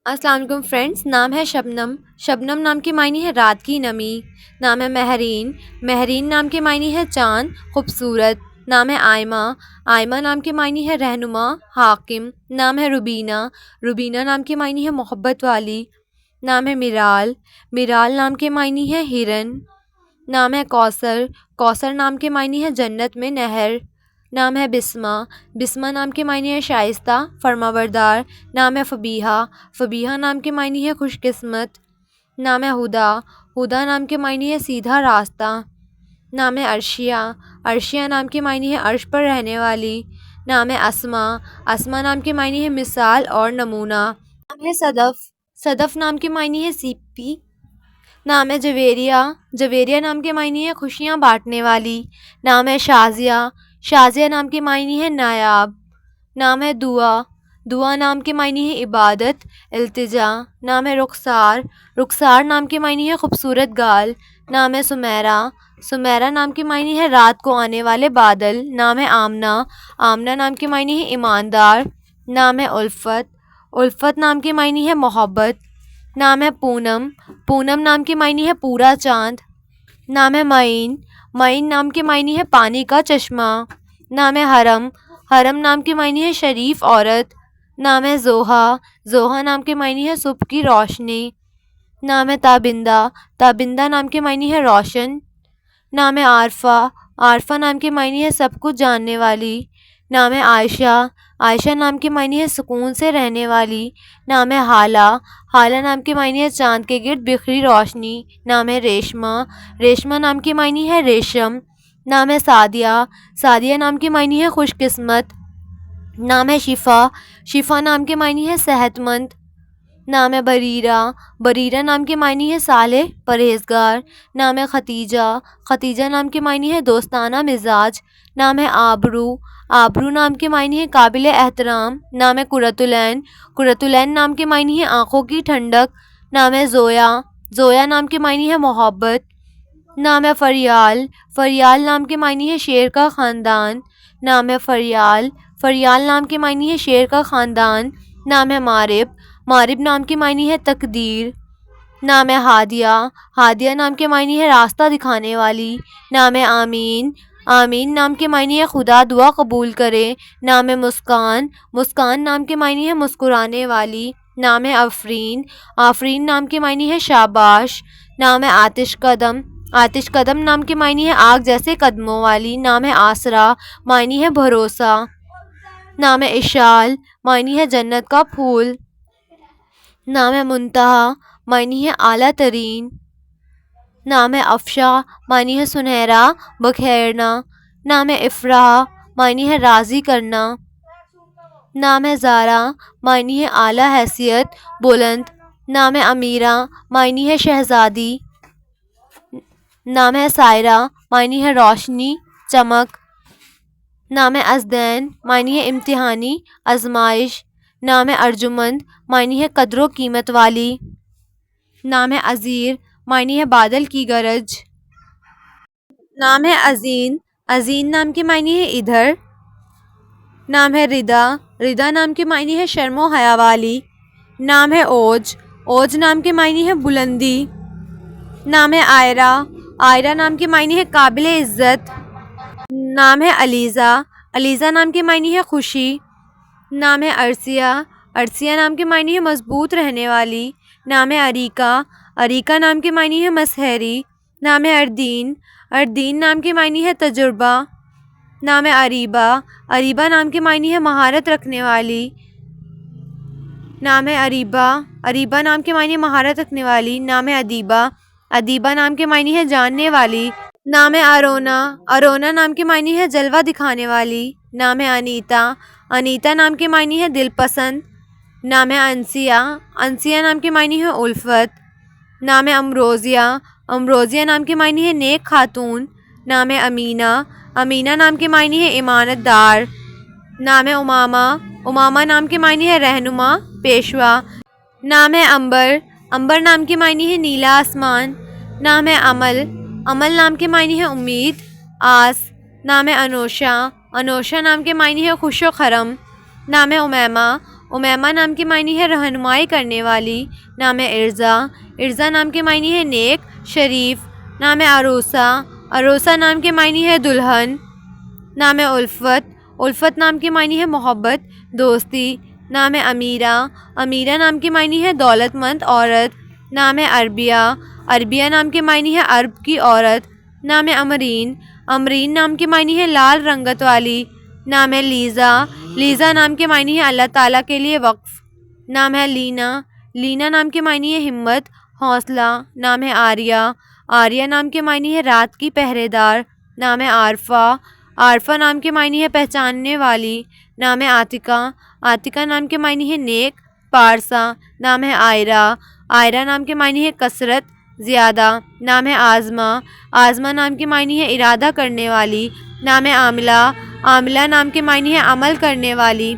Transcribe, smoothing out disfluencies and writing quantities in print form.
السلام علیکم فرینڈس. نام ہے شبنم. شبنم نام کے معنی ہے رات کی نمی. نام ہے مہرین. مہرین نام کے معنی ہے چاند خوبصورت. نام ہے آئمہ. آئمہ نام کے معنی ہے رہنما حاکم. نام ہے روبینہ. روبینہ نام کے معنی ہے محبت والی. نام ہے میرال. میرال نام کے معنی ہے ہرن. نام ہے کوثر. کوثر نام کے معنی ہے جنت میں نہر. نام ہے بسمہ. بسمہ نام کے معنی ہے شائستہ فرمانبردار. نام ہے فبیہہ. فبیہہ نام کے معنی ہے خوش قسمت. نام ہے ہدا. ہدا نام کے معنی ہے سیدھا راستہ. نام ہے عرشیہ. عرشیہ نام کے معنی ہے عرش پر رہنے والی. نام ہے اسما. اسما نام کے معنی ہے مثال اور نمونہ. نام ہے صدف. صدف نام کے معنی ہے سیپی. نام ہے جویریہ. جویریہ نام کے معنی ہے خوشیاں بانٹنے والی. نام ہے شازیہ. شازیہ نام کے معنی ہے نایاب. نام ہے دعا. دعا نام کے معنی ہے عبادت التجا. نام ہے رخسار. رخسار نام کے معنی ہے خوبصورت گال. نام ہے سمیرہ. سمیرہ نام کے معنی ہے رات کو آنے والے بادل. نام ہے آمنہ. آمنہ نام کے معنی ہے ایماندار. نام ہے الفت. الفت نام کے معنی ہے محبت. نام ہے پونم. پونم نام کے معنی ہے پورا چاند. نام ہے معین. معین نام کے معنی ہے پانی کا چشمہ. نام ہے حرم. حرم نام کے معنی ہے شریف عورت. نام ہے زوہا. زوہا نام کے معنی ہے صبح کی روشنی. نام ہے تابندہ. تابندہ نام کے معنی ہے روشن. نام ہے عارفہ. عارفہ نام کے معنی ہے سب کچھ جاننے والی. نام ہے عائشہ. عائشہ نام کے معنی ہے سکون سے رہنے والی. نام ہے حالہ. حالہ نام کے معنی ہے چاند کے گرد بکھری روشنی. نام ہے ریشمہ. ریشمہ نام کے معنی ہے ریشم. نام ہے سعدیہ. سعدیہ نام کے معنی ہے خوش قسمت. نام ہے شفا. شفا نام کے معنی ہے صحت مند. نام ہے بریرہ. بریرہ نام کے معنی ہے صالح پرہیزگار. نام ہے ختیجہ. ختیجہ نام کے معنی ہے دوستانہ مزاج. نام ہے آبرو. آبرو نام کے معنی ہے قابل احترام. نام ہے قرۃ العین. قرۃ العین نام کے معنی ہے آنکھوں کی ٹھنڈک. نام ہے زویا. زویا نام کے معنی ہے محبت. نام ہے فریال. فریال نام کے معنی ہے شیر کا خاندان. نام ہے فریال. فریال نام کے معنی ہے شیر کا خاندان. نام ہے مارب. مارب نام کے معنی ہے تقدیر. نام ہے ہادیہ. ہادیہ نام کے معنی ہے راستہ دکھانے والی. نام ہے آمین. آمین نام کے معنی ہے خدا دعا قبول کرے. نام ہے مسکان. مسکان نام کے معنی ہے مسکرانے والی. نام ہے آفرین. آفرین نام کے معنی ہے شاباش. نام ہے آتش قدم. آتش قدم نام کے معنی ہے آگ جیسے قدموں والی. نام ہے آسرا. معنی ہے بھروسہ. نام ہے اشال. معنی ہے جنت کا پھول. نام ہے منتہا. معنی ہے اعلیٰ ترین. نام ہے افشا. معنی ہے سنہرا بکھیرنا. نام ہے افراح. معنی ہے راضی کرنا. نام ہے زارا. معنی ہے اعلیٰ حیثیت بلند. نام ہے امیرہ. معنی ہے شہزادی. نام ہے سائرہ. معنی ہے روشنی چمک. نام ہے ازدین. معنی ہے امتحانی آزمائش. نام ہے ارجمند. معنی ہے قدر و قیمت والی. نام ہے عذیر. معنی ہے بادل کی گرج. نام ہے عزین. عزین نام کے معنی ہے ادھر. نام ہے ردا. ردا نام کے معنی ہے شرم و حیا والی. نام ہے اوج. اوج نام کے معنی ہے بلندی. نام ہے آئرہ. آئرہ نام کے معنی ہے قابل عزت. نام ہے علیزہ. علیزہ نام کے معنی ہے خوشی. نام ہے ارسیہ. ارسیہ نام کے معنی ہے مضبوط رہنے والی. نام ہے اریکہ. اریکہ نام کے معنی ہے مسحری. نام ہے اردین. اردین نام کے معنی ہے تجربہ. نام ہے اریبہ. اریبہ نام کے معنی ہے مہارت رکھنے والی. نام ہے اریبہ. اریبہ نام کے معنی ہے مہارت رکھنے والی. نام ہے ادیبہ. ادیبہ نام کے معنی ہے جاننے والی. نام ہے ارونا. ارونا نام کے معنی ہے جلوہ دکھانے والی. نام ہے انیتا. انیتا نام کے معنی ہے دل پسند. نام ہے انسیہ. انسیہ نام کے معنی ہے الفت. نام ہے امروزیہ. امروزیہ نام کے معنی ہے نیک خاتون. نام ہے امینہ. امینہ نام کے معنی ہے امانت دار. نام ہے امامہ. امامہ نام کے معنی ہے رہنما پیشوا. نام ہے امبر. امبر نام کے معنی ہے نیلا آسمان. نام ہے عمل. عمل نام کے معنی ہے امید آس. نام ہے انوشا. انوشا نام کے معنی ہے خوش و خرم. نام ہے امیمہ. امیمہ نام کے معنی ہے رہنمائی کرنے والی، نام ہے ارزا، ارزا نام کے معنی ہے نیک، شریف، نام ہے عروسہ، عروسہ نام کے معنی ہے دلہن، نام ہے الفت، الفت نام کے معنی ہے محبت، دوستی، نام ہے امیرہ، امیرہ نام کے معنی ہے دولت مند عورت، نام ہے عربیہ، عربیہ نام کے معنی ہے عرب کی عورت، نام ہے امرین، امرین نام کے معنی ہے لال رنگت والی، نام ہے لیزا، لیزا نام کے معنی ہے اللہ تعالیٰ کے لیے وقف، نام ہے لینا، لینا نام کے معنی ہے ہمت، حوصلہ، نام ہے آریہ، آریہ نام کے معنی ہے رات کی پہرے دار، نام ہے عارفہ، عارفہ نام کے معنی ہے پہچاننے والی، نام ہے عاتقہ، عاتقہ نام کے معنی ہے نیک، پارسا، نام ہے آئرہ، آئرہ نام کے معنی ہے کثرت، زیادہ، نام ہے آزمہ، آزمہ نام کے معنی ہے ارادہ کرنے والی، نام ہے عاملہ، عاملہ نام کے معنی ہے عمل کرنے والی۔